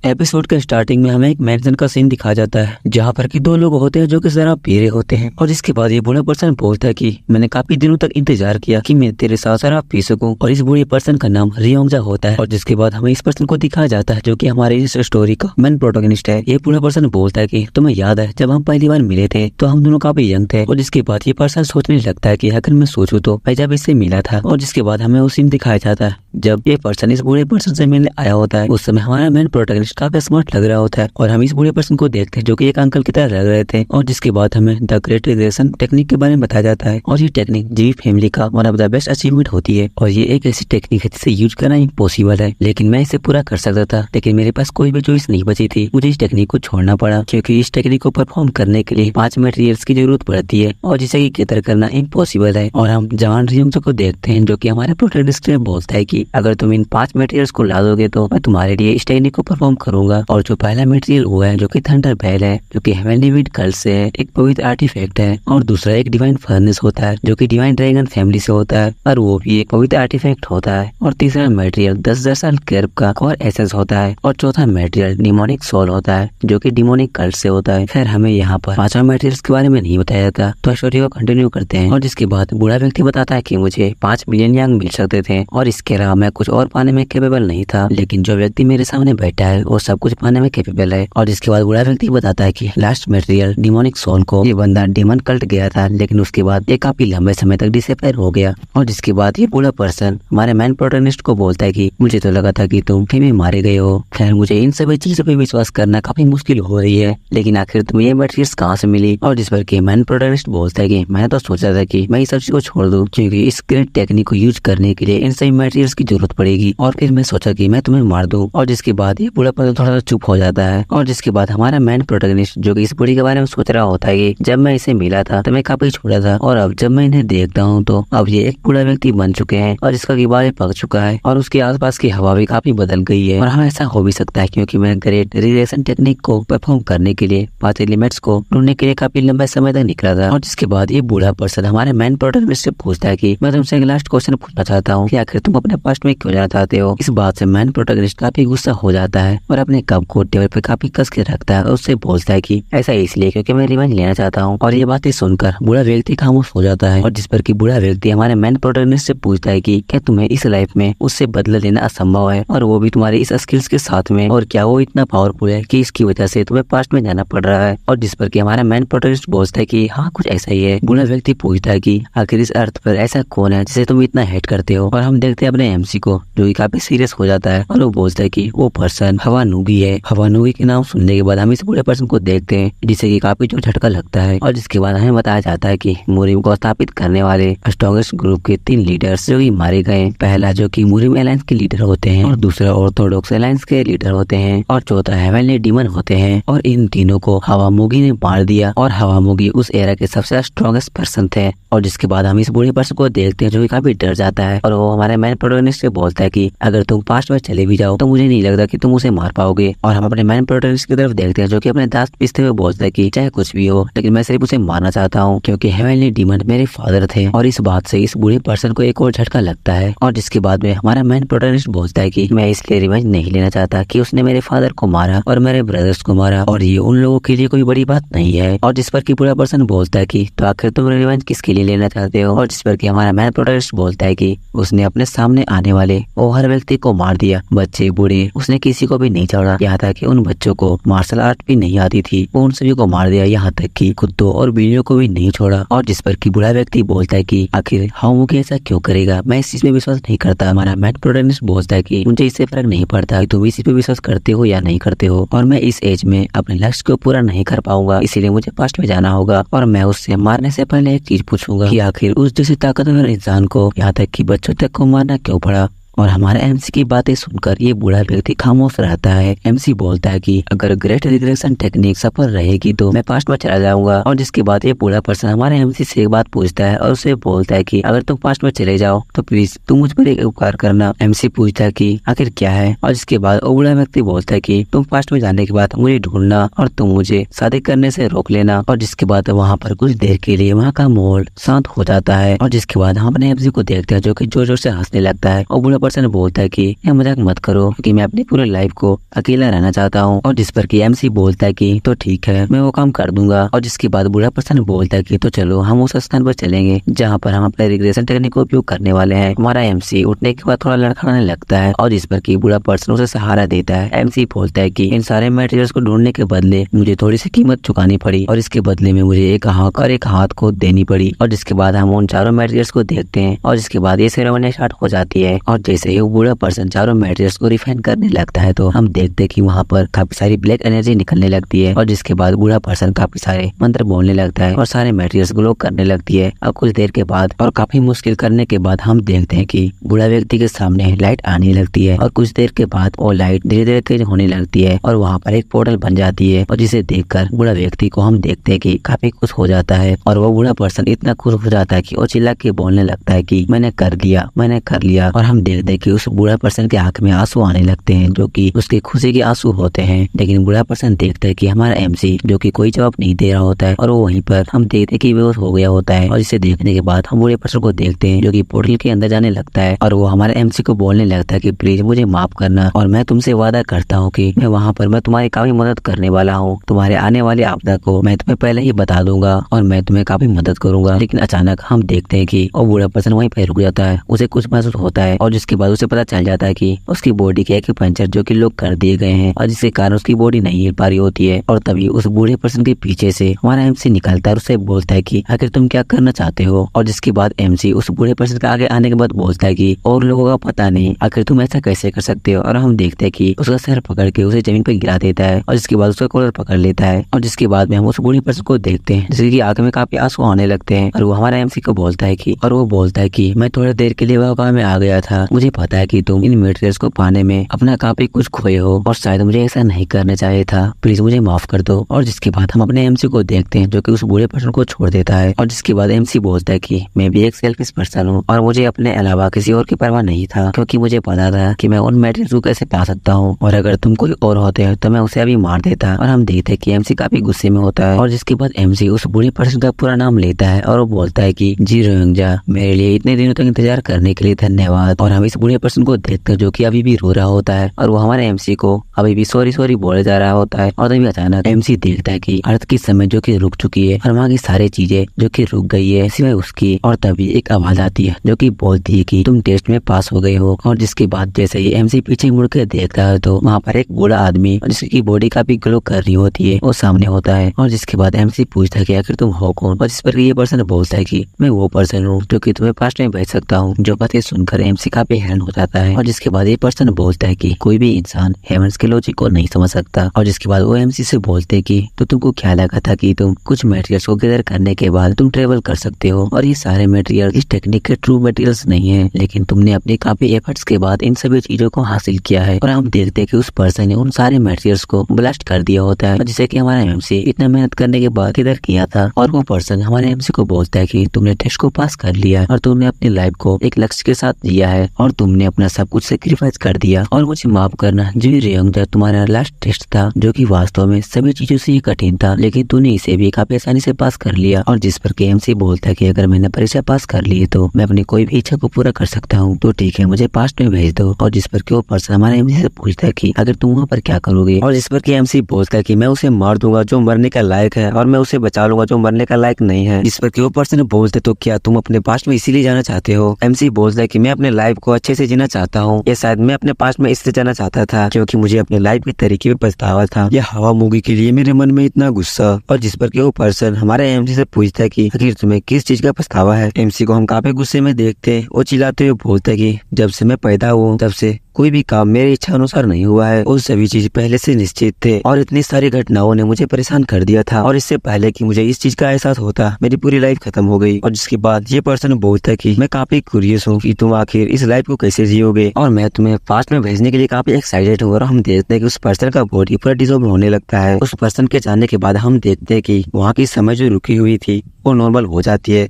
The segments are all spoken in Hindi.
एपिसोड के स्टार्टिंग में हमें एक मैगजीन का सीन दिखाया जाता है जहाँ पर कि दो लोग होते हैं जो कि शराब पी रहे होते हैं और इसके बाद ये बूढ़ा पर्सन बोलता है कि मैंने काफी दिनों तक इंतजार किया कि मैं तेरे साथ शराब पी सकूं और इस बूढ़े पर्सन का नाम रियोंगजा होता है। और जिसके बाद हमें इस पर्सन को दिखाया जाता है जो कि हमारे इस स्टोरी का मेन प्रोटोगनिस्ट है। ये बूढ़ा पर्सन बोलता है कि तुम्हें याद है जब हम पहली बार मिले थे तो हम दोनों काफी यंग थे। और जिसके बाद ये पर्सन सोचने लगता है कि अगर मैं सोचूं तो मैं जब इससे मिला था। और जिसके बाद हमें वो सीन दिखाया जाता है जब ये पर्सन इस बूढ़े पर्सन से मिलने आया होता है। उस समय हमारा मेन प्रोटोगनिस्ट काफी स्मार्ट लग रहा होता है और हम इस बूढ़े पर्सन को देखते हैं जो कि एक अंकल की तरह लग रहे थे। और जिसके बाद हमें द ग्रेट रिग्रेशन टेक्निक के बारे में बताया जाता है और ये टेक्निक जीवी फैमिली का one of the best achievement होती है। और ये एक ऐसी टेक्निक है जिसे यूज करना इम्पॉसिबल है, लेकिन मैं इसे पूरा कर सकता था लेकिन मेरे पास कोई भी चॉइस नहीं बची थी। मुझे इस टेक्निक को छोड़ना पड़ा क्योंकि इस टेक्निक को परफॉर्म करने के लिए 5 मटेरियल्स की जरूरत पड़ती है और जिसे की केतर करना इम्पॉसिबल है। और हम जवान रियोंगजा को देखते हैं जो कि हमारे प्रोटोगनिस्ट में बोलता है कि अगर तुम इन 5 मटेरियल्स को ला दोगे तो मैं तुम्हारे लिए इस टेक्निक को परफॉर्म करूंगा। और जो पहला मटेरियल हुआ है जो कि थंडर बेल है जो कि हेवनली विंड कल्ट से है, एक पवित्र आर्टिफैक्ट है। और दूसरा एक डिवाइन फर्नेस होता है जो कि डिवाइन ड्रैगन फैमिली से होता है और वो भी एक पवित्र आर्टिफैक्ट होता है। और तीसरा मटेरियल 10,000 साल कर्ब का कोर एसेंस होता है। और चौथा मटेरियल डिमोनिक सोल होता है जो कि डिमोनिक कल्ट से होता है। फिर हमें यहाँ पर 5 मटेरियल्स के बारे में नहीं बताया जाता तो स्टोरी को कंटिन्यू करते हैं। और जिसके बाद बूढ़ा व्यक्ति बताता है कि मुझे 5 मिलियन यांग मिल सकते थे और इसके अलावा मैं कुछ और पाने में कैपेबल नहीं था, लेकिन जो व्यक्ति मेरे सामने बैठा है वो सब कुछ पाने में कैपेबल है। और जिसके बाद बूढ़ा व्यक्ति बताता है कि लास्ट मटेरियल डिमोनिक सोल को ये बंदा डेमन कल्ट गया था लेकिन उसके बाद ये काफी लंबे समय तक डिसअपीयर हो गया। और जिसके बाद ये बूढ़ा पर्सन हमारे मैन प्रोटोगनिस्ट को बोलता है कि मुझे तो लगा था कि तुम कहीं मारे गए हो। खैर मुझे इन सभी चीजों पे विश्वास करना काफी मुश्किल हो रही है, लेकिन आखिर तुम्हें ये मटेरियल्स कहाँ से मिली। और जिस पर कि मैन प्रोटोगनिस्ट बोलता है कि मैंने तो सोचा था कि मैं इस सब चीज को छोड़ दूं क्योंकि इस ग्रेट टेक्निक को यूज करने के लिए इन सभी मटेरियल्स की जरूरत पड़ेगी और फिर मैं सोचा कि मैं तुम्हें मार दूं। और जिसके बाद ये बूढ़ा पर्सन थोड़ा सा चुप हो जाता है। और जिसके बाद हमारा मैन प्रोटोगनिस्ट जो कि इस बूढ़ी के बारे में सोच रहा होता है कि जब मैं इसे मिला था तो मैं काफी छोटा था और अब जब मैं इन्हें देखता हूँ तो अब ये एक बूढ़ा व्यक्ति बन चुके हैं और इसका गिबार पक चुका है और उसके आसपास की हवा भी काफी बदल गई है। और हाँ ऐसा हो भी सकता है क्योंकि मैं ग्रेट रिग्रेशन टेक्निक को परफॉर्म करने के लिए 5 एलिमेंट्स को ढूंढने के लिए काफी लंबे समय तक निकला था। और जिसके बाद ये बूढ़ा पर्सन हमारे मैन प्रोटोगनिस्ट से पूछता है कि मैं तुमसे एक लास्ट क्वेश्चन पूछना चाहता हूँ कि आखिर तुम अपने पास्ट में क्यों जाना चाहते हो। इस बात से मैन प्रोटोगनिस्ट काफी गुस्सा हो जाता है और अपने कप को टेबल पे काफी कस के रखता है और उससे बोलता है कि ऐसा इसलिए क्योंकि मैं रिवेंज लेना चाहता हूँ। और ये बातें सुनकर बूढ़ा व्यक्ति खामोश हो जाता है। और जिस पर कि बूढ़ा व्यक्ति हमारे मैन प्रोटोगनिस्ट से पूछता है कि क्या तुम्हें इस लाइफ में उससे बदला लेना असंभव है और वो भी तुम्हारे इस स्किल्स के साथ में, और क्या वो इतना पावरफुल है कि इसकी वजह से तुम्हें पास्ट में जाना पड़ रहा है। और जिस पर कि हमारा मैन प्रोटोगनिस्ट बोलता है कि हाँ कुछ ऐसा ही है। बूढ़ा व्यक्ति पूछता है कि आखिर इस अर्थ पर ऐसा कौन है जिसे तुम इतना हेट करते हो। और हम देखते हैं अपने एमसी को जो कि काफी सीरियस हो जाता है और वो बोलता है कि वो पर्सन हवानूगी है। हवानूगी के नाम सुनने के बाद हम इस बूढ़े पर्सन को देखते हैं जिसे कि काफी जो झटका लगता है। और जिसके बाद हमें बताया जाता है कि मुरिम को स्थापित करने वाले स्ट्रॉन्गेस्ट ग्रुप के 3 लीडर्स जो कि मारे गए। पहला जो कि मुरिम अलायंस के लीडर होते हैं और दूसरा ऑर्थोडॉक्स अलायंस के लीडर होते हैं और चौथा हेवनली डीमन होते हैं। और इन तीनों को हवामूगी ने मार दिया और हवामूगी उस एरा के सबसे स्ट्रॉन्गेस्ट पर्सन थे। और जिसके बाद हम इस बूढ़े पर्सन को देखते हैं जो कि काफी डर जाता है और वो हमारे मैन प्रोटोगनिस्ट से बोलता है कि अगर तुम पास्ट में चले भी जाओ तो मुझे नहीं लगता कि तुम उसे मार पाओगे। और हम अपने मैन प्रोटोगनिस्ट की तरफ देखते हैं जो कि अपने दांत पीसते हुए बोलता है कि चाहे कुछ भी हो लेकिन मैं सिर्फ उसे मारना चाहता हूँ क्योंकि हेवनली डीमन मेरे फादर थे। और इस बात से इस बूढ़े पर्सन को एक और झटका लगता है। और जिसके बाद में हमारा मैन प्रोटोगनिस्ट बोलता है कि मैं इसलिए रिवेंज नहीं लेना चाहता कि उसने मेरे फादर को मारा और मेरे ब्रदर्स को मारा और ये उन लोगों के लिए कोई बड़ी बात नहीं है। और जिस पर कि बूढ़ा पर्सन बोलता है कि तो आखिर तुम रिवेंज किसके लिए लेना चाहते हो। और जिस पर कि हमारा मैन प्रोटोगनिस्ट बोलता है कि उसने अपने सामने आने वाले वो हर व्यक्ति को मार दिया, बच्चे बूढ़े, उसने किसी को भी नहीं छोड़ा। यहाँ तक कि उन बच्चों को मार्शल आर्ट भी नहीं आती थी वो उन सभी को मार दिया, यहाँ तक कि कुत्तों और बिल्लियों को भी नहीं छोड़ा। और जिस पर कि बूढ़ा व्यक्ति बोलता है कि आखिर हाउमुगी ऐसा क्यों करेगा, मैं इस चीज में विश्वास नहीं करता। हमारा मैन प्रोटोगनिस्ट बोलता है कि मुझे इससे फर्क नहीं पड़ता कि तुम इसी पे विश्वास करते हो या नहीं करते हो और मैं इस एज में अपने लक्ष्य को पूरा नहीं कर पाऊंगा, इसीलिए मुझे पास्ट में जाना होगा। और मैं उससे मारने से पहले एक चीज पूछूंगा कि आखिर उस जैसे ताकतवर इंसान को, यहाँ तक कि बच्चों तक को मारना क्यों पड़ा। और हमारे एमसी की बातें सुनकर ये बूढ़ा व्यक्ति खामोश रहता है। एमसी बोलता है कि अगर ग्रेट रिग्रेशन टेक्निक सफल रहेगी तो मैं पास्ट में चला जाऊंगा। और जिसके बाद ये बूढ़ा पर्सन हमारे एमसी से एक बात पूछता है और उसे बोलता है कि अगर तुम पास्ट में चले जाओ तो प्लीज तुम मुझ पर एक उपकार करना। एमसी पूछता है कि आखिर क्या है। और जिसके बाद वो बूढ़ा व्यक्ति बोलता है कि तुम पास्ट में जाने के बाद मुझे ढूंढना और तुम मुझे शादी करने से रोक लेना। और जिसके बाद वहाँ पर कुछ देर के लिए वहाँ का माहौल शांत हो जाता है। और जिसके बाद हम अपने एमसी को देखते हैं जो कि जोर जोर से हंसने लगता है और बूढ़ा पर्सन बोलता है कि यह मजाक मत करो कि मैं अपनी पूरी लाइफ को अकेला रहना चाहता हूँ। और जिस पर कि MC बोलता है कि तो ठीक है, मैं वो काम कर दूंगा। और जिसके बाद बूढ़ा पर्सन बोलता है कि तो चलो हम उस स्थान पर चलेंगे जहाँ पर हम अपने रिग्रेशन टेक्निक का उपयोग करने वाले हैं। हमारा MC उठने के बाद थोड़ा लड़खड़ाने लगता है और जिस पर कि बूढ़ा पर्सन उसे सहारा देता है। MC बोलता है कि इन सारे मटेरियल्स को ढूंढने के बदले मुझे थोड़ी सी कीमत चुकानी पड़ी और इसके बदले में मुझे एक आंख और एक हाथ को देनी पड़ी। और जिसके बाद हम उन चारों मटेरियल्स को देखते हैं और जिसके बाद ये सेरेमनी स्टार्ट हो जाती है। और जैसे ही वो बूढ़ा पर्सन चारों मटेरियल्स को रिफाइन करने लगता है तो हम देखते हैं कि वहाँ पर काफी सारी ब्लैक एनर्जी निकलने लगती है। और जिसके बाद बूढ़ा पर्सन काफी सारे मंत्र बोलने लगता है और सारे मटेरियल्स ग्लो करने लगती है। और कुछ देर के बाद और काफी मुश्किल करने के बाद हम देखते हैं कि बूढ़ा व्यक्ति के सामने लाइट आने लगती है और कुछ देर के बाद वो लाइट धीरे धीरे तेज होने लगती है और वहाँ पर एक पोर्टल बन जाती है। और जिसे देखकर बूढ़ा व्यक्ति को हम देखते हैं कि काफी खुश हो जाता है और वो बूढ़ा पर्सन इतना खुश हो जाता है कि वो चिल्ला के बोलने लगता है कि मैंने कर लिया, मैंने कर लिया। और हम देखते हैं कि उस बूढ़ा पर्सन के आंख में आंसू आने लगते हैं जो कि उसकी खुशी के आंसू होते हैं। लेकिन बूढ़ा पर्सन देखता है कि हमारा MC जो कि कोई जवाब नहीं दे रहा होता है और वो वहीं पर हम देखते हैं कि बेहोश हो गया होता है। और इसे देखने के बाद हम बूढ़े पर्सन को देखते हैं जो कि पोर्टल के अंदर जाने लगता है और वो हमारे MC को बोलने लगता है कि प्लीज मुझे माफ करना और मैं तुमसे वादा करता हूँ कि मैं वहाँ पर मैं तुम्हारी काफी मदद करने वाला हूँ। तुम्हारे आने वाली आपदा को मैं तुम्हें पहले ही बता दूंगा और मैं तुम्हें काफी मदद करूंगा। लेकिन अचानक हम देखते हैं कि वो बूढ़ा पर्सन वहीं पर रुक जाता है, उसे कुछ महसूस होता है और जिसके बाद उसे पता चल जाता है कि उसकी बॉडी के एक्यूपंक्चर जो कि लोग कर दिए गए हैं और जिसके कारण उसकी बॉडी नहीं हिल पा रही होती है। और तभी उस बूढ़े पर्सन के पीछे से हमारा MC निकलता है और उसे बोलता है कि आखिर तुम क्या करना चाहते हो। और जिसके बाद MC उस बूढ़े पर्सन के आगे आने के बाद बोलता है कि और लोगों का पता नहीं आखिर तुम ऐसा कैसे कर सकते हो। और हम देखते हैं कि उसका सर पकड़ के उसे जमीन पर गिरा देता है और जिसके बाद उसका कॉलर पकड़ लेता है। और जिसके बाद में हम उस बूढ़े पर्सन को देखते हैं जिसकी आंख में काफी आंसू आने लगते हैं और वो हमारा MC को बोलता है कि मैं थोड़ी देर के लिए वहाँ में आ गया था। मुझे पता है कि तुम इन मटेरियल्स को पाने में अपना काफी कुछ खोए हो और शायद मुझे ऐसा नहीं करना चाहिए था, प्लीज मुझे माफ कर दो। और जिसके बाद हम अपने MC को देखते हैं जो कि उस बूढ़े पर्सन को छोड़ देता है। और जिसके बाद MC बोलता है कि मैं भी एक सेल्फिश पर्सन हूँ और मुझे अपने अलावा किसी और की परवाह नहीं था क्योंकि मुझे पता था कि मैं उन मटेरियल्स को कैसे पा सकता हूँ और अगर तुम कोई और होते हैं तो मैं उसे अभी मार देता। और हम देखते हैं कि MC काफी गुस्से में होता है। और जिसके बाद MC उस बूढ़े पर्सन का पूरा नाम लेता है और वो बोलता है कि जी रोहिंग्या, मेरे लिए इतने दिनों तक इंतजार करने के लिए धन्यवाद। और हम इस बूढ़े पर्सन को देखकर जो कि अभी भी रो रहा होता है और वो हमारे MC को अभी भी सॉरी बोले जा रहा होता है। और तभी अचानक MC देखता है कि अर्थ की समय जो कि रुक चुकी है और वहाँ की सारी चीजें जो कि रुक गई है सिवाय उसकी। और तभी एक आवाज आती है जो कि बोलती है कि तुम टेस्ट में पास हो गए हो। और जिसके बाद जैसे ही MC पीछे मुड़ के देखता है तो वहाँ पर एक बूढ़ा आदमी जिसकी बॉडी काफी ग्लो कर रही होती है वो सामने होता है। और जिसके बाद MC पूछता है कि आखिर तुम हो कौन। और जिस पर ये पर्सन बोलता है कि मैं वो पर्सन हूँ जो कि तुम्हें पास्ट में भेज सकता हूँ। जो बातें सुनकर MC काफी हैरान हो जाता है। और जिसके बाद ये पर्सन बोलता है कि कोई भी इंसान हेवंस के लॉजिक को नहीं समझ सकता। और जिसके बाद वो MC से बोलते कि तो तुमको क्या लगा था कि तुम कुछ मटेरियल्स को गैदर करने के बाद तुम ट्रेवल कर सकते हो और ये सारे मटेरियल इस टेक्निक के ट्रू मटेरियल्स नहीं है, लेकिन तुमने अपनी काफी एफर्ट्स के बाद इन सभी चीजों को हासिल किया है। और हम देखते हैं कि उस पर्सन ने उन सारे मटेरियल्स को ब्लास्ट कर दिया होता है जिसे कि हमारा MC इतना मेहनत करने के बाद किधर किया था। और वो पर्सन हमारे MC को बोलता है कि तुमने टेस्ट को पास कर लिया और तुमने अपनी लाइफ को एक लक्ष्य के साथ जिया है और तुमने अपना सब कुछ सेक्रीफाइस कर दिया। और मुझे माफ करना जी रोहिंग्या, तुम्हारा लास्ट टेस्ट था जो कि वास्तव में सभी चीजों से ही कठिन था, लेकिन तूने इसे भी काफी आसानी से पास कर लिया। और जिस पर के MC बोलता है कि अगर मैंने परीक्षा पास कर ली तो मैं अपनी कोई भी इच्छा को पूरा कर सकता हूँ, तो ठीक है मुझे पास्ट में भेज दो। और जिस पर कि वो पर्सन हमारे MC से पूछता है कि अगर तुम वहाँ पर क्या करोगे। और जिस पर कि MC बोलता है कि मैं उसे मार दूंगा जो मरने का लायक है और मैं उसे बचा लूंगा जो मरने का लायक नहीं है। जिस पर कि वो पर्सन बोलते तो क्या तुम अपने पास्ट में इसीलिए जाना चाहते हो। MC बोलता है कि मैं अपने लाइफ को अच्छे से जीना चाहता हूँ, या शायद मैं अपने पास्ट में इससे जाना चाहता था क्योंकि मुझे अपने लाइफ के तरीके में पछतावा था। यह हवा मूवी के लिए मेरे मन में इतना गुस्सा। और जिस पर कि वो पर्सन हमारे MC से पूछता है कि आखिर तुम्हें किस चीज का पछतावा है। MC को हम काफी गुस्से में देखते हैं, वो चिल्लाते हुए बोलता है कि जब से मैं पैदा हुआ तब से कोई भी काम मेरी इच्छा अनुसार नहीं हुआ है और सभी चीज पहले से निश्चित थे और इतनी सारी घटनाओं ने मुझे परेशान कर दिया था और इससे पहले कि मुझे इस चीज का एहसास होता मेरी पूरी लाइफ खत्म हो गई। और जिसके बाद ये पर्सन बोलता है कि मैं काफी क्यूरियस हूँ कि तुम आखिर इस लाइफ को कैसे जियोगे और मैं तुम्हें पास्ट में भेजने के लिए काफी एक्साइटेड हूँ। और हम देखते हैं कि उस पर्सन का बॉडी पूरा डिसॉल्व होने लगता है। उस पर्सन के जाने के बाद हम देखते हैं कि वहाँ की समय जो रुकी हुई थी वो नॉर्मल हो जाती है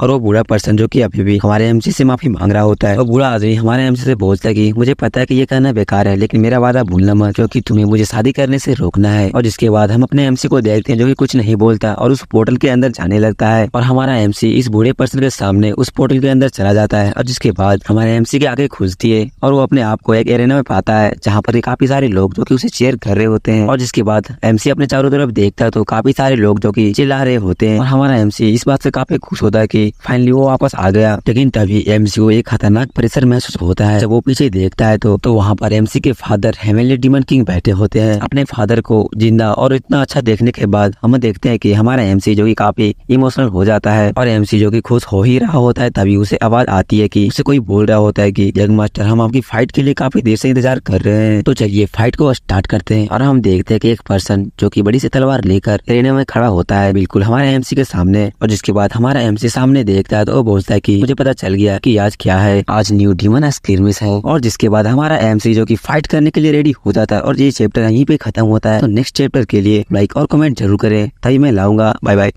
और वो बूढ़ा पर्सन जो कि अभी भी हमारे एमसी से माफी मांग रहा होता है। और बूढ़ा आदमी हमारे एमसी से बोलता है कि मुझे पता है कि ये कहना बेकार है, लेकिन मेरा वादा भूलना मत, क्योंकि तुम्हें मुझे शादी करने से रोकना है। और जिसके बाद हम अपने एमसी को देखते हैं जो कि कुछ नहीं बोलता और उस पोर्टल के अंदर जाने लगता है। और हमारा एमसी इस बूढ़े पर्सन के सामने उस पोर्टल के अंदर चला जाता है। और जिसके बाद हमारे एमसी के आगे खुलती है और वो अपने आप को एक एरेना में पाता है जहाँ पर काफी सारे लोग जो कि उसे चेयर कर रहे होते हैं। और जिसके बाद एमसी अपने चारों तरफ देखता है तो काफी सारे लोग जो कि चिल्ला रहे होते हैं। और हमारा एमसी इस बात से काफी खुश होता है कि फाइनली वो वापस आ गया। लेकिन तभी एमसी को एक खतरनाक प्रेशर महसूस होता है। जब वो पीछे देखता है तो वहाँ पर एमसी के फादर हेमनली डीमन किंग बैठे होते हैं। अपने फादर को जिंदा और इतना अच्छा देखने के बाद हम देखते हैं कि हमारा एमसी जो कि काफी इमोशनल हो जाता है। और एमसी जो कि खुश हो ही रहा होता है तभी उसे आवाज आती है कि उसे कोई बोल रहा होता है कि यंग मास्टर, हम आपकी फाइट के लिए काफी देर से इंतजार कर रहे हैं, तो चलिए फाइट को स्टार्ट करते हैं। और हम देखते हैं कि एक पर्सन जो कि बड़ी सी तलवार लेकर एरेना में खड़ा होता है बिल्कुल हमारे एमसी के सामने। और जिसके बाद हमारा एमसी सामने देखता है तो वो बोलता है कि मुझे पता चल गया कि आज क्या है, आज न्यू डीमन स्क्रीमिश है। और जिसके बाद हमारा एमसी जो कि फाइट करने के लिए रेडी हो जाता है। और ये चैप्टर यहीं पे खत्म होता है। तो नेक्स्ट चैप्टर के लिए लाइक और कमेंट जरूर करें, तभी मैं लाऊंगा। Bye bye.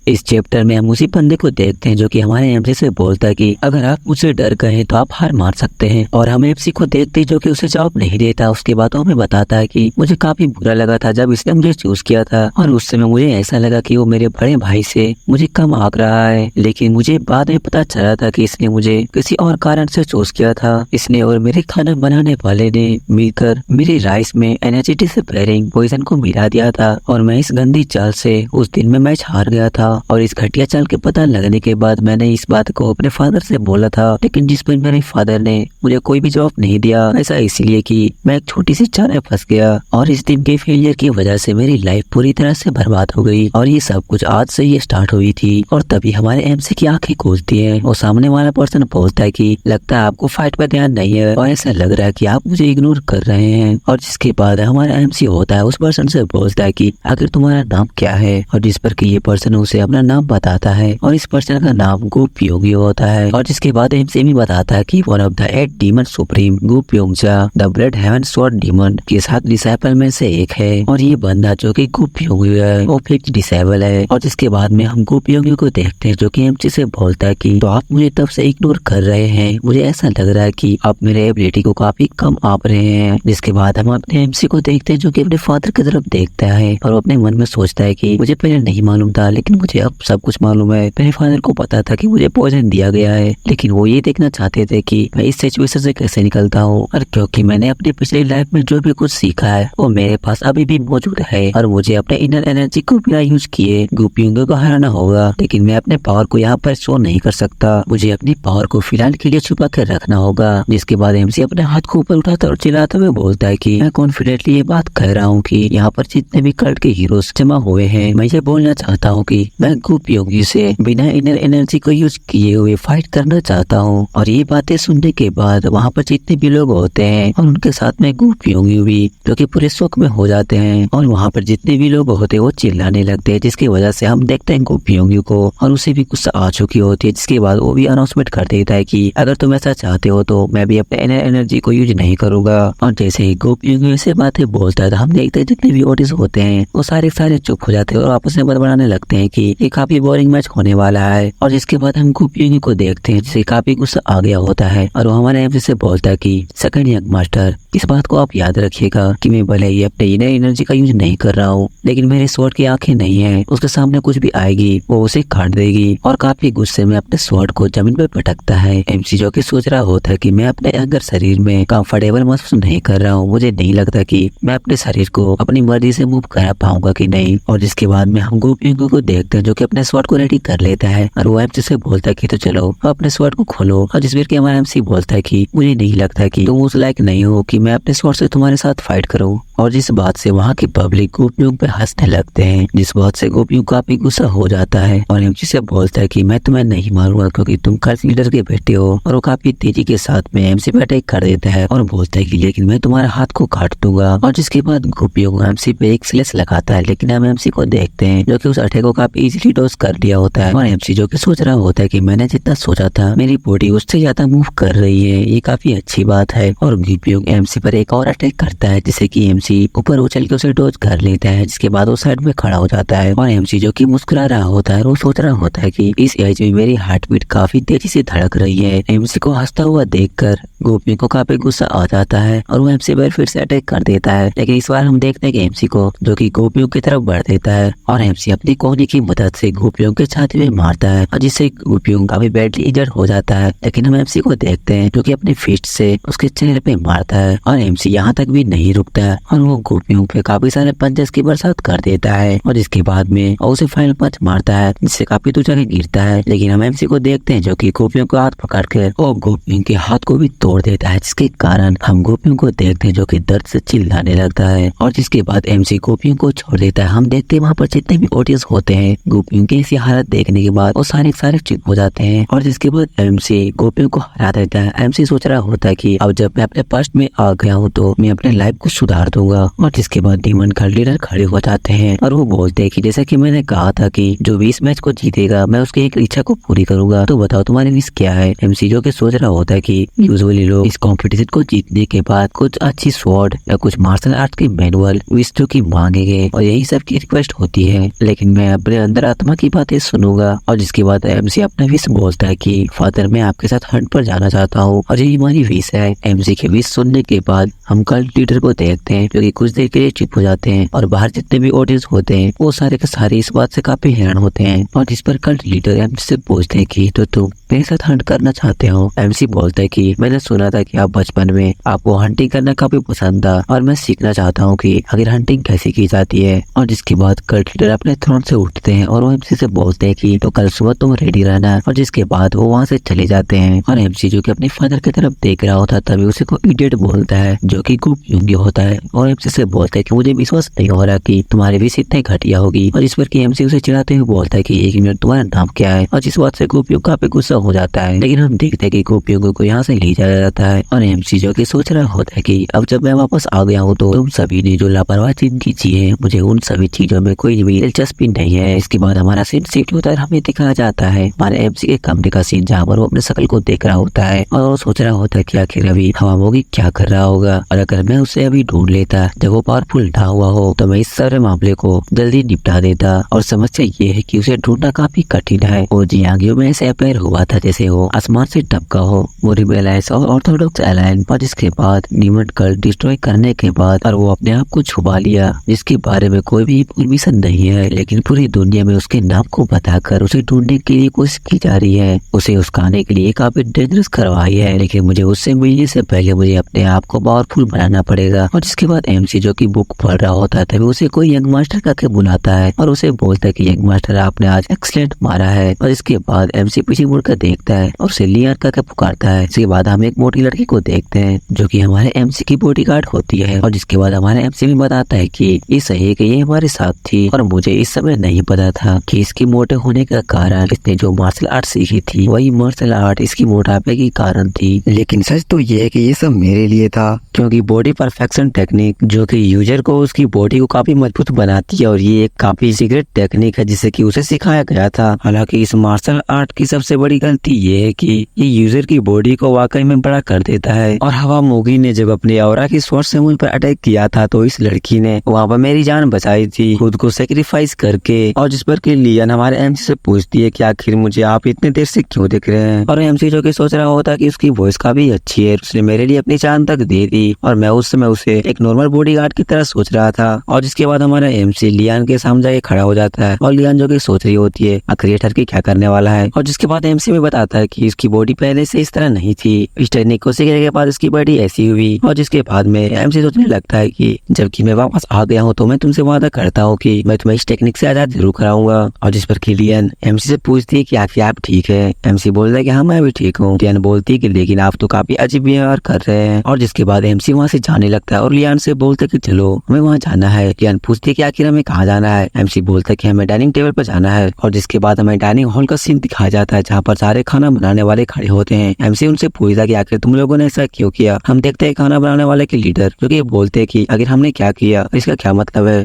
इस चैप्टर में हम उसी बंदे को देखते हैं जो कि हमारे एमसी से बोलता है कि अगर आप मुझसे डर गए तो आप हार मान सकते हैं। और हम एमसी को देखते हैं जो कि उसे जवाब नहीं देता। उसके बाद वो हमें बताता है कि मुझे काफी बुरा लगा था जब इसने मुझे चूज किया था, और उस समय मुझे ऐसा लगा कि वो मेरे बड़े भाई से मुझे कम आंक रहा है। लेकिन मुझे बाद में पता चला था कि इसने मुझे किसी और कारण से चूज किया था। इसने और मेरे खाना बनाने वाले ने मिलकर मेरे राइस में एनर्जेटिक से प्रेरिंग पॉइजन को मिला दिया था, और मैं इस गंदी चाल से उस दिन में मैच हार गया था। और इस घटिया चाल के पता लगने के बाद मैंने इस बात को अपने फादर से बोला था, लेकिन जिस पर मेरे फादर ने मुझे कोई भी जवाब नहीं दिया। ऐसा इसलिए कि मैं एक छोटी सी चाल में फंस गया, और इस दिन के फेलियर की वजह से मेरी लाइफ पूरी तरह से बर्बाद हो गई। और ये सब कुछ आज से ही स्टार्ट हुई थी। और तभी हमारे एमसी की आंखें खुलती है और सामने वाला पर्सन बोलता है कि लगता है आपको फाइट पर ध्यान नहीं है, और ऐसा लग रहा है कि आप मुझे इग्नोर कर रहे हैं। और जिसके बाद हमारा एमसी होता है उस पर्सन से बोलता है कि आखिर तुम्हारा नाम क्या है। और जिस पर कि ये पर्सन उसे अपना नाम बताता है, और इस पर्सन का नाम गुप योगी होता है। और जिसके बाद एमसी भी बताता है कि one of the 8 demon supreme Gup Yongja the blood heaven sword demon के 7 डिसेबल में से एक है। और ये बंदा जो कि गुप योगी है वो फिक्स डिसेबल है। और जिसके बाद में हम गुप योगी को देखते हैं जो कि एमसी से बोलता है कि तो आप मुझे तब से इग्नोर कर रहे हैं, मुझे ऐसा लग रहा है कि आप मेरे एबिलिटी को काफी कम आप रहे हैं। जिसके बाद हम अपने एमसी को देखते हैं जो कि अपने फादर की तरफ देखता है और अपने मन में सोचता है कि मुझे पहले नहीं मालूम था, लेकिन मुझे अब सब कुछ मालूम है। मेरे फादर को पता था कि मुझे पॉइजन दिया गया है, लेकिन वो ये देखना चाहते थे कि मैं इस सिचुएशन से कैसे निकलता हूँ। और क्योंकि मैंने अपनी पिछली लाइफ में जो भी कुछ सीखा है वो मेरे पास अभी भी मौजूद है, और मुझे अपने इनर एनर्जी को बिना यूज किए गुपियोंगो को हराना होगा। लेकिन मैं अपने पावर को यहाँ पर शो नहीं कर सकता, मुझे अपनी पावर को फिलहाल के लिए छुपा कर रखना होगा। जिसके बाद एमसी अपने हाथ को ऊपर उठाता और चिल्लाते हुए बोलता है कि मैं कॉन्फिडेंटली ये बात कह रहा हूँ कि यहाँ पर जितने भी कल्ट के हीरोज जमा हुए हैं, मैं ये बोलना चाहता हूँ कि मैं गुपियोंगी से बिना इनर एनर्जी को यूज किए हुए फाइट करना चाहता हूँ। और ये बातें सुनने के बाद वहाँ पर जितने भी लोग होते हैं और उनके साथ में गुपियोंगी भी जो कि पूरे शौक में हो जाते हैं, और वहाँ पर जितने भी लोग होते हैं वो चिल्लाने लगते हैं, जिसकी वजह से हम देखते हैं गुपियोंगी को और उसे भी गुस्सा आ चुकी होती है। जिसके बाद वो भी अनाउंसमेंट कर देता है कि अगर तुम ऐसा चाहते हो तो मैं भी अपने इनर एनर्जी को यूज नहीं करूंगा। और जैसे ही गुपियोंगी ऐसे बातें बोलता है तो हम देखते हैं जितने भी ऑडियंस होते हैं वो सारे चुप हो जाते हैं और आपस में बड़बड़ाने लगते हैं कि ये काफी बोरिंग मैच होने वाला है। और जिसके बाद हम गुपियोंगी को देखते हैं जिसे काफी गुस्सा आ गया होता है, और वो हमारे एमसी से बोलता है कि सेकंड यंग मास्टर, इस बात को आप याद रखिएगा कि मैं भले ही अपने इनर एनर्जी का यूज नहीं कर रहा हूँ, लेकिन मेरे स्वॉर्ड की आंखें नहीं है, उसके सामने कुछ भी आएगी वो उसे काट देगी। और काफी गुस्से में अपने स्वॉर्ड को जमीन पर पटकता है। एमसी जो कि सोच रहा होता है कि मैं अपने अंदर शरीर में कंफर्टेबल महसूस नहीं कर रहा हूँ, मुझे नहीं लगता कि मैं अपने शरीर को अपनी मर्जी से मूव करा पाऊंगा कि नहीं। और जिसके बाद में हम गुपियोंगी को देखते हैं जो कि अपने स्वॉर्ड को रेडी कर लेता है, और वो एमसी से बोलता है कि तो चलो अपने स्वॉर्ड को खोलो। और जिस के हमारा एमसी बोलता है कि मुझे नहीं लगता कि तुम उस लायक नहीं हो कि मैं अपने स्वॉर्ड से तुम्हारे साथ फाइट करूं। और जिस बात से वहाँ के पब्लिक गोपियों पे हंसने लगते हैं, जिस बात से गोपियों काफी गुस्सा हो जाता है और एमसी से बोलता है कि मैं तुम्हें नहीं मारूंगा क्योंकि तुम कल्ट लीडर के बेटे हो। और वो काफी तेजी के साथ में एमसी पे अटैक कर देता है और बोलता है कि लेकिन मैं तुम्हारे हाथ को काट दूंगा। और जिसके बाद गोपियों एमसी पे एक स्लेस लगाता है, लेकिन हम एमसी को देखते हैं जो कि उस अटैक को काफी इजीली डोज कर दिया होता है। और एमसी जो कि सोच रहा होता है कि मैंने जितना सोचा था मेरी बॉडी उससे ज्यादा मूव कर रही है, ये काफी अच्छी बात है। और गोपियों एमसी पर एक और अटैक करता है जिससे कि एमसी ऊपर उछल के उसे डॉज कर लेता है, जिसके बाद वो साइड में खड़ा हो जाता है और एमसी जो कि मुस्कुरा रहा होता है, वो सोच रहा होता है कि इस एज में मेरी हार्ट बीट काफी तेजी से धड़क रही है। एमसी को हंसता हुआ देखकर गोपियों को काफी गुस्सा आ जाता है और वो एमसी पर फिर से अटैक कर देता है, लेकिन इस बार हम देखते हैं कि एमसी को जो कि गोपियों की तरफ बढ़ देता है और एमसी अपनी कोहनी की मदद से गोपियों के छाती में मारता है और जिससे गोपियों का भी बैडली इंजर्ड हो जाता है। लेकिन हम एमसी को देखते हैं जो कि अपनी फिस्ट से उसके चेहरे पे मारता है और एमसी यहाँ तक भी नहीं रुकता है और वो गोपियों पे काफी सारे पंचेस की बरसात कर देता है और इसके बाद में उसे फाइनल पंच मारता है, जिससे काफी दूर जाके गिरता है। लेकिन हम एमसी को देखते हैं जो कि गोपियों को हाथ पकड़ कर वो गोपियों के हाथ को भी तोड़ देता है, जिसके कारण हम गोपियों को देखते हैं जो कि दर्द से चिल्लाने लगता है और जिसके बाद एमसी गोपियों को छोड़ देता है। हम देखते हैं वहाँ पर जितने भी ऑडियंस होते हैं गोपियों की ऐसी हालत देखने के बाद वो सारे चुप हो जाते हैं और जिसके बाद एमसी गोपियों को हरा देता है। एमसी सोच रहा होता है कि अब जब मैं अपने पास्ट में आ गया हूँ तो मैं अपने लाइफ को सुधार दूंगा और जिसके बाद डीमन का लीडर खड़े हो जाते हैं और वो बोलते हैं कि जैसा कि मैंने कहा था कि जो 20 मैच को जीतेगा मैं उसकी एक इच्छा को पूरी करूंगा, तो बताओ तुम्हारी विश क्या है। एमसी जो कि सोच रहा होता है कि यूजुअली लोग इस कंपटीशन को जीतने के बाद कुछ अच्छी स्वॉर्ड या कुछ मार्शल आर्ट के मैनुअल विश जो की मांगेंगे और यही सब की रिक्वेस्ट होती है, लेकिन मैं अपने अंदर आत्मा की बातें सुनूंगा। और जिसके बाद एमसी अपना विश बोलता है कि फादर मैं आपके साथ हंट पर जाना चाहता हूँ और यही हमारी विश है। एमसी के विश सुनने के बाद हम कल्ट लीडर को देखते हैं जो कि कुछ देर के लिए चुप हो जाते हैं और बाहर जितने भी ऑडियंस होते हैं वो सारे के सारे इस बात से काफी हैरान होते हैं और जिस पर कल्ट लीडर एमसी से पूछते हैं कि तो तुम मेरे साथ हंट करना चाहते हो। एमसी बोलता है कि मैंने सुना था कि आप बचपन में आपको हंटिंग करना काफी पसंद था और मैं सीखना चाहता हूँ कि आखिर हंटिंग कैसे की जाती है। और जिसके बाद कल्ट लीडर अपने थ्रोन से उठते हैं और वो एमसी से बोलते हैं कि तो कल सुबह तुम रेडी रहना और जिसके बाद वो वहाँ से चले जाते हैं और एमसी जो कि अपने फादर की तरफ देख रहा होता तभी उसे को इडियट बोलता है जो कि खूब योग्य होता है और एमसी से बोलता है कि मुझे विश्वास नहीं हो रहा कि तुम्हारी विश इतनी घटिया होगी और इस पर कि एमसी उसे चिढ़ाते हुए बोलता है कि 1 मिनट तुम्हारा नाम क्या है और जिस बात से गोपियों काफी गुस्सा हो जाता है। लेकिन हम देखते हैं कि गोपियों को यहाँ से ले जाया जाता है और एमसी जो कि सोच रहा होता है कि अब जब मैं वापस आ गया हूँ तो तुम सभी ने जो लापरवाही जिंदगी जी है मुझे उन सभी चीजों में कोई भी दिलचस्पी नहीं है। इसके बाद हमारा सीन शिफ्ट होता है, हमें दिखाया जाता है हमारे एमसी के कमरे का सीन जहाँ पर वो अपने शकल को देख रहा होता है और वो सोच रहा होता है कि आखिर अभी हवामोगी क्या कर रहा होगा और अगर मैं उसे अभी ढूंढ लेता जब वो पावरफुल ना हुआ हो तो मैं इस सारे मामले को जल्दी निपटा देता। और समस्या ये है कि उसे ढूंढना काफी कठिन है। वो जियांगियों में ऐसे अपेयर हुआ था जैसे वो आसमान से टपका हो, मोरिब एलायंस और ऑर्थोडॉक्स एलायंस, और इसके बाद डीमन कल्ट डिस्ट्रॉय करने के बाद और वो अपने आप को छुपा लिया जिसके बारे में कोई भी इंफॉर्मेशन नहीं है, लेकिन पूरी दुनिया में उसके नाम को बताकर उसे ढूंढने के लिए कोशिश की जा रही है। उसे उसकाने के लिए काफी डेंजरस करवाई है, लेकिन मुझे उससे मिलने से पहले मुझे अपने आप को पावरफुल बनाना पड़ेगा। और जिसके बाद एमसी जो की बुक पढ़ रहा होता है तभी उसे कोई यंग मास्टर करके बुलाता है और उसे बोलता है कि यंग मास्टर आपने आज एक्सीलेंट मारा है। और इसके बाद एमसी पीछे मुड़कर देखता है और उसे लियान करके पुकारता है। इसके बाद हम एक मोटी लड़की को देखते हैं जो कि हमारे एमसी की बॉडीगार्ड होती है और जिसके बाद हमारे एमसी भी बताता है कि ये सही है कि ये हमारे साथ थी और मुझे इस समय नहीं पता था कि इसके मोटे होने का कारण इसने जो मार्शल आर्ट सीखी थी वही मार्शल आर्ट इसकी मोटापे की कारण थी। लेकिन सच तो ये है कि ये सब मेरे लिए था, क्योंकि बॉडी परफेक्शन टेक्निक जो कि यूजर को उसकी बॉडी को काफी मजबूत बनाती है और ये एक काफी सीक्रेट टेक्निक है जिसे कि उसे सिखाया गया था। हालांकि इस मार्शल आर्ट की सबसे बड़ी गलती ये है कि ये यूजर की बॉडी को वाकई में बड़ा कर देता है। और हवामोगी ने जब अपनी औरा की स्वॉर्ड से मुझ पर अटैक किया था तो इस लड़की ने वहाँ पर मेरी जान बचाई थी खुद को सेक्रीफाइस करके। और जिस पर कि लियान हमारे एमसी से पूछती है कि आखिर मुझे आप इतने देर से क्यों दिख रहे हैं, और एमसी जो कि सोच रहा होता कि उसकी वॉइस काफी अच्छी है, उसने मेरे लिए अपनी जान तक दे दी और मैं उस समय उसे एक नॉर्मल बॉडीगार्ड की तरह सोच रहा था। और जिसके बाद हमारा एमसी लियान के सामने जाके खड़ा हो जाता है और लियान जो कि सोच रही होती है क्रिएटर की क्या करने वाला है। और जिसके बाद एमसी में बताता है कि इसकी बॉडी पहले से इस तरह नहीं थी, इस टेक्निक को सीखने के बाद इसकी बॉडी ऐसी हुई। और जिसके बाद में एमसी सोचने लगता है कि जबकि मैं वापस आ गया हूँ तो मैं तुमसे वादा करता हूँ कि मैं तुम्हें इस टेक्निक से आजाद जरूर कराऊंगा। और जिस पर कि लियान एमसी से पूछती है कि आखिर आप ठीक है। एमसी बोलता है कि हाँ मैं भी ठीक हूँ। लियान बोलती है कि लेकिन आप तो काफी अजीब व्यवहार कर रहे हैं। और जिसके बाद एमसी वहाँ से जाने लगता है और लियान से बोलते कि चलो हमें वहाँ जाना है। लियान पूछती है कि आखिर हमें कहाँ जाना है। एमसी बोलता है कि हमें डाइनिंग टेबल पर जाना है। और जिसके बाद हमें डाइनिंग हॉल का सीन दिखाया जाता है जहाँ पर सारे खाना बनाने वाले खड़े होते हैं। एमसी उनसे पूछता कि आखिर तुम लोगों ने ऐसा क्यों किया। हम देखते हैं खाना बनाने वाले के लीडर जो कि बोलते हैं कि आखिर हमने क्या किया, इसका क्या मतलब है।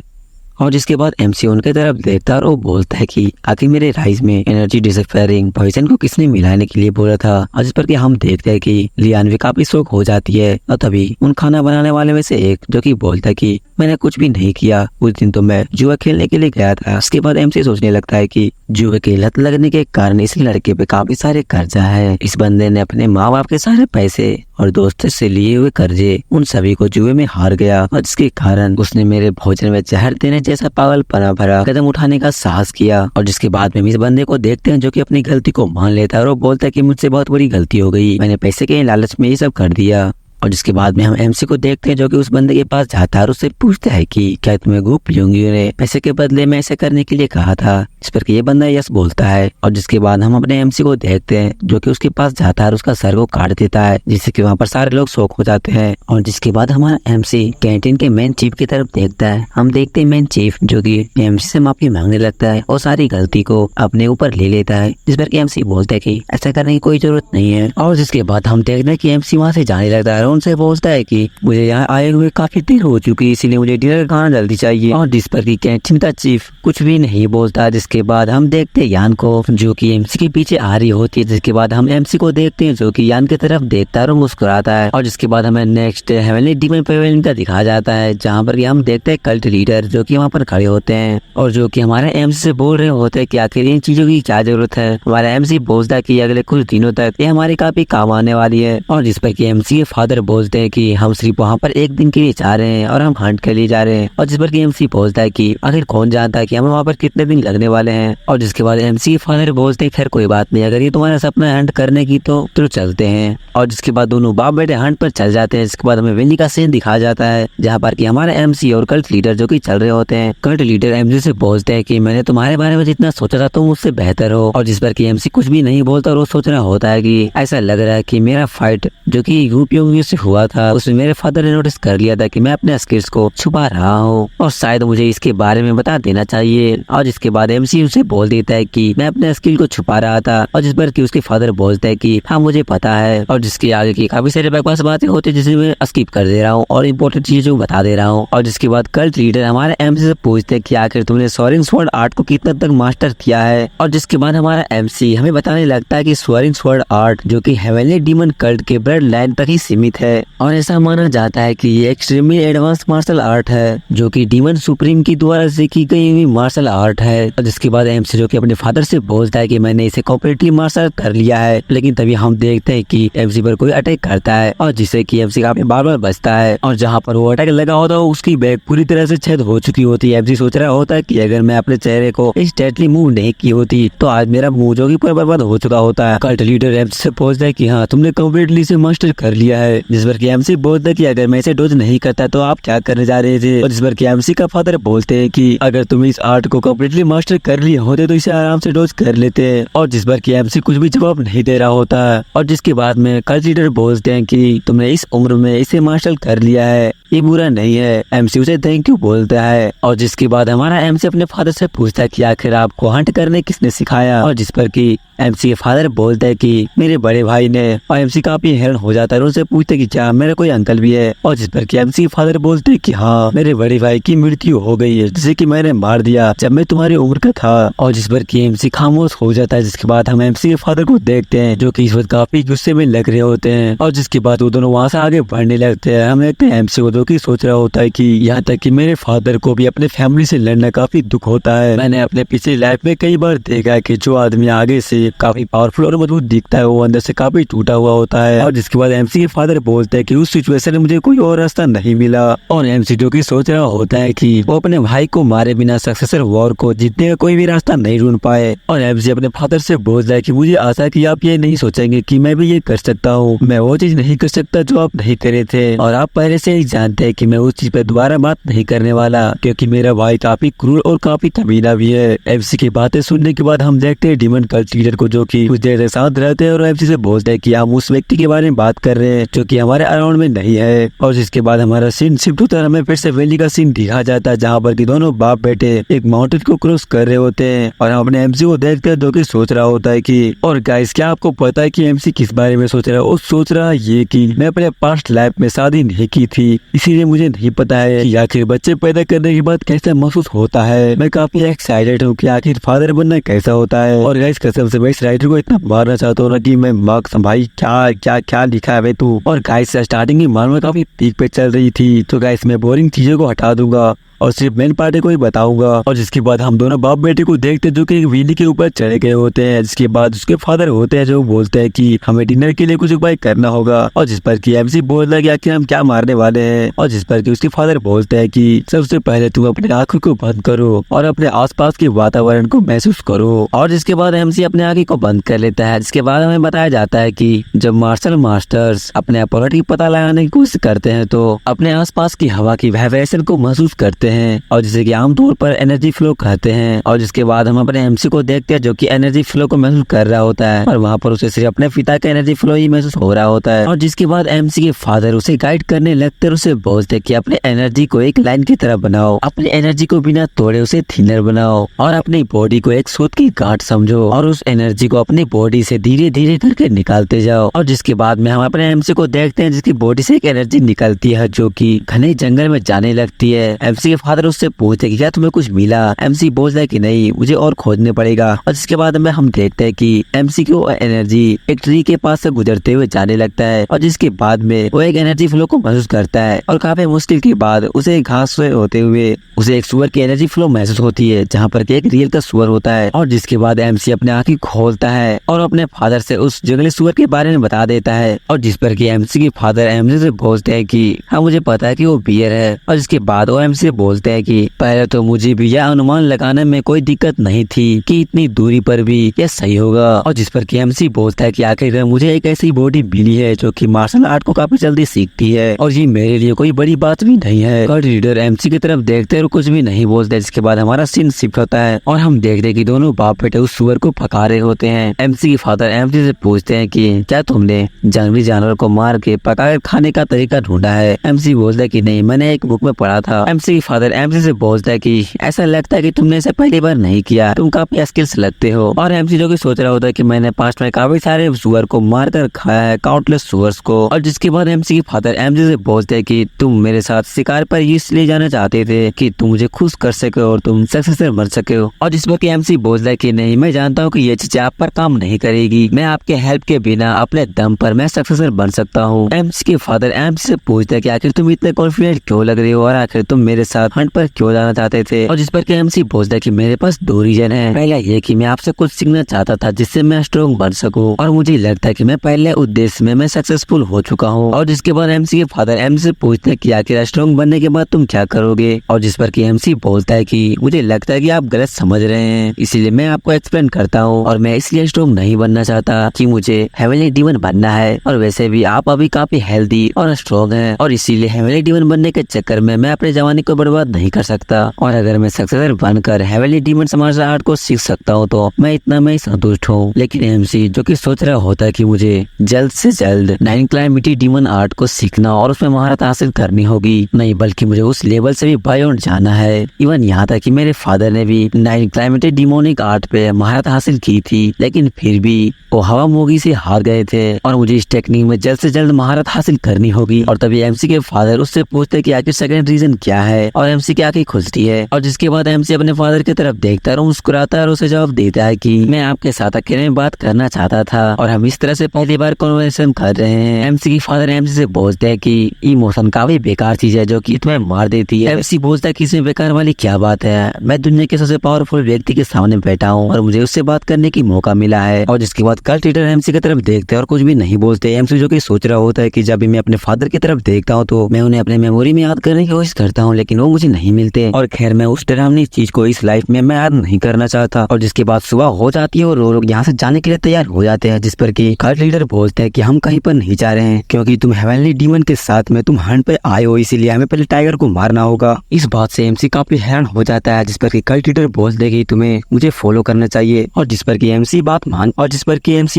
और जिसके बाद एमसी उनके तरफ देखता है और वो बोलता है कि आखिर मेरे राइस में एनर्जी डिसफेयरिंग पॉइजन को किसने मिलाने के लिए बोला था। और जिस पर कि हम देखते हैं कि लियान भी काफी शौक हो जाती है और तभी उन खाना बनाने वाले में से एक जो कि बोलता है कि मैंने कुछ भी नहीं किया, उस दिन तो मैं जुआ खेलने के लिए गया था। उसके बाद एमसी सोचने लगता है कि जुए की लत लगने के कारण इस लड़के पे काफी सारे कर्जा है। इस बंदे ने अपने माँ बाप के सारे पैसे और दोस्तों से लिए हुए कर्जे उन सभी को जुए में हार गया और जिसके कारण उसने मेरे भोजन में जहर देने जैसा पागलपना भरा कदम उठाने का साहस किया। और जिसके बाद में इस बंदे को देखते हैं जो कि अपनी गलती को मान लेता है और वो बोलता है कि मुझसे बहुत बड़ी गलती हो गई, मैंने पैसे के लालच में ये सब कर दिया। और जिसके बाद में हम एमसी को देखते हैं जो कि उस बंदे के पास जाता है और उससे पूछता है कि क्या तुम्हें गुप योंगियों ने पैसे के बदले में ऐसे करने के लिए कहा था। इस पर कि ये बंदा यस बोलता है। और जिसके बाद हम अपने एमसी को देखते हैं जो कि उसके पास जाता है और उसका सर को काट देता है, जिससे कि वहाँ पर सारे लोग शौक हो जाते हैं। और जिसके बाद हमारा एमसी कैंटीन के मेन चीफ की तरफ देखता है। हम देखते हैं मेन चीफ जो कि एमसी से माफी मांगने लगता है और सारी गलती को अपने ऊपर ले लेता है, जिस पर कि एमसी बोलता है कि ऐसा करने की कोई जरूरत नहीं है। और जिसके बाद हम देखते हैं कि एमसी वहाँ से जाने लगता है, उनसे बोलता है कि मुझे यहाँ आए हुए काफी देर हो चुकी, इसीलिए मुझे डिनर खाना जल्दी चाहिए। और जिस पर कि कैंटीन का चीफ कुछ भी नहीं बोलता। जिसके बाद हम देखते हैं यान को जो कि एमसी के पीछे आ रही होती है। जिसके बाद हम एमसी को देखते हैं जो कि यान की तरफ देखता है और मुस्कुराता है। और जिसके बाद हमें नेक्स्ट हेवनली डीमन पेवेलियन का दिखाया जाता है, जहाँ पर हम देखते हैं कल्ट लीडर जो कि वहाँ पर खड़े होते हैं और जो कि हमारे एमसी से बोल रहे होते हैं कि आखिर इन चीजों की क्या जरूरत है। हमारा एमसी बोलता है कि अगले कुछ दिनों तक ये हमारे काफी काम आने वाली है। और जिस पर कि एमसी के फादर बोलते हैं कि हम सिर्फ वहाँ पर एक दिन के लिए जा रहे हैं और हम हंट के लिए जा रहे हैं। और जिस पर कि एमसी बोलता है कि आखिर कौन जानता है कि हमें वहाँ पर कितने दिन लगने वाले हैं। और जिसके बाद एमसी के फादर बोलते हैं खैर कोई बात नहीं, अगर ये तुम्हारा सपना हंट करने की तो चलते हैं। और जिसके बाद दोनों बाप बेटे हंट पर चल जाते हैं। इसके बाद हमें वेली का सीन दिखाया जाता है जहाँ पर कि हमारा एमसी और कल्ट लीडर जो कि चल रहे होते हैं। कल्ट लीडर एमसी से बोलते हैं कि मैंने तुम्हारे बारे में जितना सोचा था तुम उससे बेहतर हो। और जिस पर कि एमसी कुछ भी नहीं बोलता और वो सोच रहा होता है कि ऐसा लग रहा है कि मेरा फाइट जो कि यूपीओ से हुआ था उसमें मेरे फादर ने नोटिस कर लिया था कि मैं अपने स्किल्स को छुपा रहा हूँ और शायद मुझे इसके बारे में बता देना चाहिए। और जिसके बाद एमसी उसे बोल देता है कि मैं अपने स्किल को छुपा रहा था। और जिस पर कि उसके फादर बोलते हैं कि हाँ मुझे पता है। और जिसके आगे की काफी सारी बकवास बातें होती है जिसे मैं स्किप कर दे रहा हूँ और इम्पोर्टेंट चीजें बता दे रहा हूँ। और जिसके बाद कल्ट लीडर हमारे एमसी से पूछते हैं कि आखिर तुमने सोअरिंग स्वॉर्ड आर्ट को कितना तक मास्टर किया है। और जिसके बाद हमारा एमसी हमें बताने लगता है कि सोअरिंग स्वॉर्ड आर्ट जो कि हेवनली डीमन कल्ट के ब्लड लाइन तक ही सीमित है और ऐसा माना जाता है कि ये एक्सट्रीमली एडवांस मार्शल आर्ट है जो कि डीमन सुप्रीम की द्वारा सीखी गई हुई मार्शल आर्ट है। और जिसके बाद एमसी जो कि अपने फादर से बोलता है कि मैंने इसे कॉम्पिटिटिव मार्शल कर लिया है। लेकिन तभी हम देखते हैं कि एमसी पर कोई अटैक करता है और जिससे कि एमसी काफी बार बार बचता है और जहाँ पर वो अटैक लगा होता है उसकी बैक पूरी तरह से छेद हो चुकी होती है। एमसी सोच रहा होता है कि अगर मैं अपने चेहरे को स्ट्रेटली मूव नहीं की होती तो आज मेरा मुंह जो कि पूरा बर्बाद हो चुका होता है। कल्ट लीडर एमसी से पूछता है कि हाँ तुमने कम्प्लीटली से मास्टर कर लिया है। जिस पर कि एमसी बोलता है कि अगर मैं इसे डोज नहीं करता तो आप क्या करने जा रहे थे। और जिस पर कि एमसी का फादर बोलते हैं कि अगर तुम इस आर्ट को कम्प्लीटली मास्टर कर लिए होते तो इसे आराम से डोज कर लेते। और जिस पर कि एमसी कुछ भी जवाब नहीं दे रहा होता है। और जिसके बाद में कल्ट लीडर बोलते हैं कि तुमने इस उम्र में इसे मास्टर कर लिया है, ये बुरा नहीं है। एमसी उसे थैंक यू बोलता है। और जिसके बाद हमारा एमसी अपने फादर से पूछता है कि आखिर आपको हंट करने किसने सिखाया। और जिस पर कि एमसी के फादर बोलते हैं कि मेरे बड़े भाई ने। और एमसी काफी हैरान हो जाता है और उनसे पूछते हैं कि क्या मेरा कोई अंकल भी है। और जिस पर कि एमसी के फादर बोलते हैं कि हाँ मेरे बड़े भाई की मृत्यु हो गई है जिसे कि मैंने मार दिया जब मैं तुम्हारी उम्र का था। और जिस पर कि एमसी खामोश हो जाता है। जिसके बाद हम एमसी के फादर को देखते हैं जो कि इस वक्त काफी गुस्से में लग रहे होते हैं। और जिसके बाद वो दोनों वहाँ से आगे बढ़ने लगते हैं। हम देखते हैं एमसी को जो कि सोच रहा होता है कि यहाँ तक कि मेरे फादर को भी अपने फैमिली से लड़ना काफी दुख होता है। मैंने अपने पिछली लाइफ में कई बार देखा है कि जो आदमी आगे से काफी पावरफुल और मजबूत दिखता है वो अंदर से काफी टूटा हुआ होता है। और जिसके बाद एमसी के फादर बोलते हैं कि उस सिचुएशन में मुझे कोई और रास्ता नहीं मिला। और एमसी जो कि सोच रहा होता है कि वो अपने भाई को मारे बिना सक्सेसर वॉर को जीतने का कोई भी रास्ता नहीं ढूंढ पाए। और एमसी अपने फादर से बोलता है कि मुझे आशा है कि आप ये नहीं सोचेंगे कि मैं भी ये कर सकता हूँ। मैं वो चीज नहीं कर सकता जो आप नहीं करे थे और आप पहले से ही जानते हैं कि मैं उस चीज पर दोबारा बात नहीं करने वाला क्योंकि मेरा भाई काफी क्रूर और काफी कमीना भी है। एमसी की बातें सुनने के बाद हम देखते हैं डीमन कल्ट लीडर को, जो कि कुछ देर से साथ रहते हैं और एमसी से बोलते हैं कि हम उस व्यक्ति के बारे में बात कर रहे हैं जो कि हमारे अराउंड में नहीं है। और जिसके बाद हमारा सीन शिफ्ट होता है, हमें फिर से वैली का सीन दिखा जाता है जहाँ पर कि दोनों बाप बेटे एक माउंटेन को क्रॉस कर रहे होते हैं और हम अपने एमसी को देखते हैं जो कि सोच रहा होता है कि, और गाइस क्या आपको पता है कि एमसी किस बारे में सोच रहा है? वो सोच रहा है ये कि मैं अपने पास्ट लाइफ में शादी नहीं की थी, इसीलिए मुझे नहीं पता है कि आखिर बच्चे पैदा करने के बाद कैसा महसूस होता है। मैं काफी एक्साइटेड हूँ कि आखिर फादर बनना कैसा होता है। और गाइस कसम से मैं इस राइटर को इतना मारना चाहता हूँ ना कि मैं मार्क्स भाई क्या क्या क्या लिखा है तू। और गाइस स्टार्टिंग की मार में काफी पीक पे चल रही थी, तो गाइस मैं बोरिंग चीजों को हटा दूंगा और सिर्फ मेन पार्टी को ही बताऊंगा। और जिसके बाद हम दोनों बाप बेटे को देखते हैं जो कि एक व्हीली के ऊपर चढ़े गए होते हैं, जिसके बाद उसके फादर होते हैं जो बोलते हैं कि हमें डिनर के लिए कुछ उपाय करना होगा। और जिस पर कि एमसी बोल रहा है कि आखिर हम क्या मारने वाले हैं। और जिस पर कि उसके फादर बोलते हैं कि सबसे पहले तुम अपनी आंखों को बंद करो और अपने आसपास के वातावरण को महसूस करो। और जिसके बाद एमसी अपने आंखें को बंद कर लेता है। जिसके बाद हमें बताया जाता है कि जब मार्शल मास्टर्स अपने अपॉरिटी पता लगाने की कोशिश करते हैं तो अपने आसपास की हवा की वाइब्रेशन को महसूस करते हैं और जिसे कि आमतौर पर एनर्जी फ्लो कहते हैं। और जिसके बाद हम अपने एमसी को देखते हैं जो कि एनर्जी फ्लो को महसूस कर रहा होता है और वहाँ पर उसे सिर्फ अपने पिता का एनर्जी फ्लो ही महसूस हो रहा होता है। और जिसके बाद एमसी के फादर उसे गाइड करने लगते और उसे बोलते कि अपने एनर्जी को एक लाइन की तरह बनाओ, अपनी एनर्जी को बिना तोड़े उसे थिनर बनाओ और अपनी बॉडी को एक सूत की गांठ समझो और उस एनर्जी को अपनी बॉडी से धीरे धीरे करके निकालते जाओ। और जिसके बाद में हम अपने एमसी को देखते हैं जिसकी बॉडी से एक एनर्जी निकलती है जो कि घने जंगल में जाने लगती है। एमसी के फादर उससे पूछते कि क्या तुम्हें कुछ मिला? एमसी बोलता है कि नहीं, मुझे और खोजने पड़ेगा। और जिसके बाद में हम देखते हैं कि एमसी की वो एनर्जी एक ट्री के पास से गुजरते हुए जाने लगता है और जिसके बाद में वो एक एनर्जी फ्लो को महसूस करता है और काफी मुश्किल के बाद उसे घास से होते हुए उसे एक सुअर की एनर्जी फ्लो महसूस होती है जहाँ पर एक रियल का सुअर होता है। और जिसके बाद एमसी अपने आंखें खोलता है और अपने फादर से उस जंगली सुअर के बारे में बता देता है। और जिस पर कि एमसी के फादर एमसी से बोलते हैं कि हाँ मुझे पता है कि वो बियर है। और जिसके बाद वो एमसी से बोलते हैं कि पहले तो मुझे भी यह अनुमान लगाने में कोई दिक्कत नहीं थी कि इतनी दूरी पर भी यह सही होगा। और जिस पर कि एमसी बोलता है कि आखिर मुझे एक ऐसी बॉडी मिली है जो कि मार्शल आर्ट को काफी जल्दी सीखती है और ये मेरे लिए कोई बड़ी बात भी नहीं है। और रीडर एमसी की तरफ देखते और कुछ भी नहीं बोलते। जिसके बाद हमारा सीन शिफ्ट होता है और हम देखते कि दोनों बाप बेटे उस सुअर को पका रहे होते हैं। एमसी के फादर एमसी से पूछते हैं कि क्या तुमने जंगली जानवर को मार के पकाकर खाने का तरीका ढूंढा है? एमसी बोलता है कि नहीं, मैंने एक बुक में पढ़ा था। एमसी के फादर एमसी से बोलता है कि ऐसा लगता है कि तुमने इसे पहली बार नहीं किया, तुम काफी स्किल्स लगते हो। और एमसी जो कि सोच रहा होता है कि मैंने पास्ट में काफी सारे सुअर को मार कर खाया है, काउंटलेस सुअर्स को। और जिसके बाद एमसी के फादर एमसी से बोलते हैं कि तुम मेरे साथ शिकार पर इसलिए जाना चाहते थे कि तुम मुझे खुश कर सके और तुम सक्सेसर बन सके हो। और जिस पर एमसी बोलता है कि नहीं, मैं जानता हूँ कि ये चीजें आप पर काम नहीं करेगी, मैं आपके हेल्प के बिना अपने दम पर मैं सक्सेसर बन सकता हूँ। एमसी के फादर एमसी से पूछते हैं कि आखिर तुम इतने कॉन्फिडेंट क्यों लग रहे हो और आखिर तुम मेरे साथ हंट पर क्यों जाना चाहते थे? और जिस पर एमसी बोलता है कि मेरे पास दो रीजन है। पहला ये कि मैं आपसे कुछ सीखना चाहता था जिससे मैं स्ट्रॉन्ग बन सकूं और मुझे लगता है कि मैं पहले उद्देश्य में मैं सक्सेसफुल हो चुका हूं। और जिसके बाद एमसी के फादर एमसी से पूछते हैं कि आखिर स्ट्रॉन्ग बनने के बाद तुम क्या करोगे? और जिस पर एमसी बोलता है कि मुझे लगता है कि आप गलत समझ रहे हैं, इसीलिए मैं आपको एक्सप्लेन करता हूँ। और मैं इसलिए स्ट्रॉन्ग नहीं बनना चाहता कि मुझे हेवनली डीमन बनना है और वैसे भी आप अभी काफी हेल्दी और स्ट्रॉन्ग हैं और इसीलिए हेवनली डीमन बनने के चक्कर में मैं अपने जवानी को बर्बाद नहीं कर सकता। और अगर मैं सक्सेसर बनकर हेवनली डीमन मार्शल आर्ट को सीख सकता हूँ तो मैं इतना में संतुष्ट हूँ। लेकिन एमसी जो कि सोच रहा होता है कि मुझे जल्द से जल्द 9 क्लाइमिटी डीमन आर्ट को सीखना और उसमें महारत हासिल करनी होगी, नहीं बल्कि मुझे उस लेवल से भी बायॉन्ड जाना है। इवन यहाँ तक कि मेरे फादर ने भी 9 क्लाइमिटी डिमोनिक आर्ट पे महारत हासिल की थी, लेकिन फिर भी वो हवा मोगी से हार गए थे और मुझे इस टेक्निक में जल्द से जल्द महारत हासिल करनी होगी। और तभी एमसी के फादर उससे पूछते कि आखिर सेकंड रीजन क्या है और एमसी की आंखें खुलती है। और जिसके बाद एमसी अपने फादर की तरफ देखता है और मुस्कुराता है और उसे जवाब देता है कि मैं आपके साथ अकेले में बात करना चाहता था और हम इस तरह से पहली बार कन्वर्सेशन कर रहे हैं। एमसी की फादर एमसी से बोलते हैं कि इमोशन काफी बेकार चीज है जो कि तुम्हें मार देती है। एमसी बोलता है कि इसमें बेकार वाली क्या बात है, मैं दुनिया के सबसे पावरफुल व्यक्ति के सामने बैठा हूँ और मुझे उससे बात करने की मौका मिला है। और जिसके बाद कल्ट लीडर एमसी की तरफ देखते हैं और कुछ भी नहीं बोलते। एमसी जो कि सोच रहा होता है कि जब भी मैं अपने फादर की तरफ देखता हूँ तो मैं उन्हें अपने मेमोरी में याद करने की कोशिश करता हूँ, लेकिन वो वो मुझे नहीं मिलते। और खैर मैं उस डरावनी चीज को इस लाइफ में मैं याद नहीं करना चाहता। और जिसके बाद सुबह हो जाती है और वो लोग यहाँ से जाने के लिए तैयार हो जाते हैं, जिस पर कि कल्ट लीडर बोलते हैं कि हम कहीं पर नहीं जा रहे हैं क्योंकि तुम हेवनली डीमन के साथ में तुम हंट पे आए हो, इसीलिए हमें पहले टाइगर को मारना होगा। इस बात से एमसी काफी हैरान हो जाता है, जिस पर कि कल्ट लीडर बोलते हैं कि तुम्हें मुझे फॉलो करना चाहिए। और जिस पर कि एमसी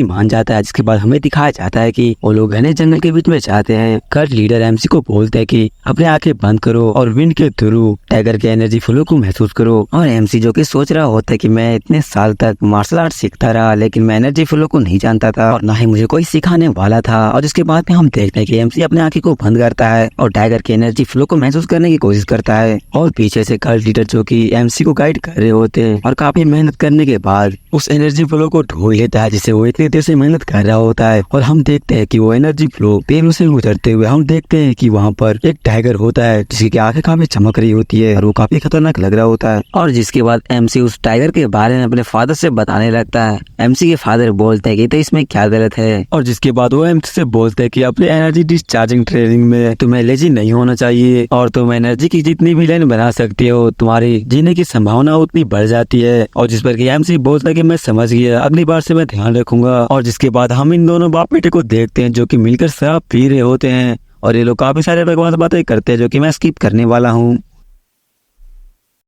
मान जाता है। जिसके बाद हमें दिखाया जाता है कि वो लोग घने जंगल के बीच में जाते हैं। कल्ट लीडर एमसी को बोलते हैं कि अपने आंखें बंद करो और विंड के थ्रू टाइगर के एनर्जी फ्लो को महसूस करो। और एमसी जो कि सोच रहा होता है कि मैं इतने साल तक मार्शल आर्ट सीखता रहा लेकिन मैं एनर्जी फ्लो को नहीं जानता था और ना ही मुझे कोई सिखाने वाला था। और जिसके बाद में हम देखते हैं कि एमसी अपने आंखें को बंद करता है और टाइगर के एनर्जी फ्लो को महसूस करने की कोशिश करता है। और पीछे से कल्ट लीडर जो कि एमसी को गाइड कर रहे होते हैं और काफी मेहनत करने के बाद उस एनर्जी फ्लो को ढूंढ लेता है जिसे वो इतनी देर से मेहनत कर रहा होता है। और हम देखते हैं कि वो एनर्जी फ्लो पेड़ों से गुजरते हुए हम देखते हैं कि वहाँ पर एक टाइगर होता है जिसकी आंखें काफी चमक रही होती है और वो काफी खतरनाक लग रहा होता है। और जिसके बाद एमसी उस टाइगर के बारे में अपने फादर से बताने लगता है। एमसी के फादर बोलते हैं कि तो इसमें क्या गलत है। और जिसके बाद वो एमसी से बोलते हैं कि अपने एनर्जी डिस्चार्जिंग ट्रेनिंग में तुम्हें लेजी नहीं होना चाहिए और तुम एनर्जी की जितनी भी लाइन बना सकती हो तुम्हारी जीने की संभावना उतनी बढ़ जाती है। और जिस पर कि एमसी बोलता है कि मैं समझ गया, अगली बार से मैं ध्यान रखूंगा। और जिसके बाद हम इन दोनों बाप बेटे को देखते हैं जो कि मिलकर शराब पी रहे होते हैं और ये लोग काफी सारे बकवास बातें करते हैं जो कि मैं स्किप करने वाला हूँ।